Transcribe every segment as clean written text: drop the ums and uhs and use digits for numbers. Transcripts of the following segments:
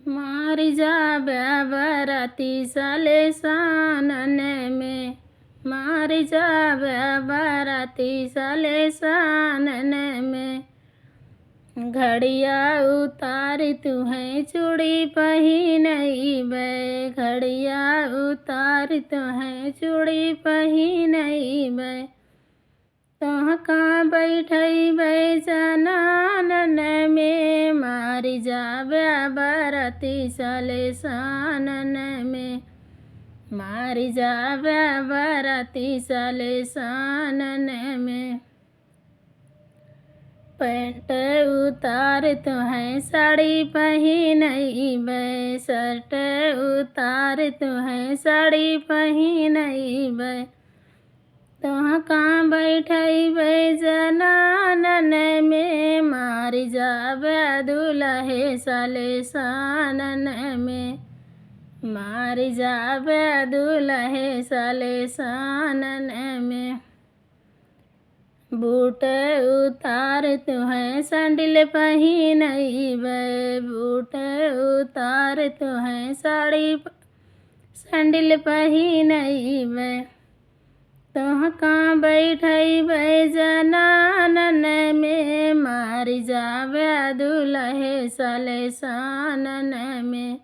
मारी जाबे बराती साले सानन में, मारी जाबे बराती साले सानन में। घड़िया उतारी तुहें चूड़ी पहिनइबे, घड़िया उतारी तुहें चूड़ी पहिनइबे। तोहका बैठइबे जनानन में, मारी जाबे बराती साले सानन में, मारी जाबे बराती साले सानन में। पैंट उतार तुहें साड़ी पहिनइबे, शर्ट उतार तुहें साड़ी पहिनइबे। तोहका बैठइबे जनानन में, मारी जाबे दुल्हे साले सानन में, मारी जाबे दुल्हे साले सानन में। बूट उतार तुहें सैंडल पहिनइबे, बूट उतार तुहें सैंडल पहिनइबे। तोहका बैठइबे जनानन में, मारी जाबे दुल्हे साले सानन में,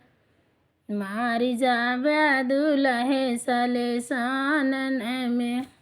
मारी जाबे दुल्हे साले सानन में।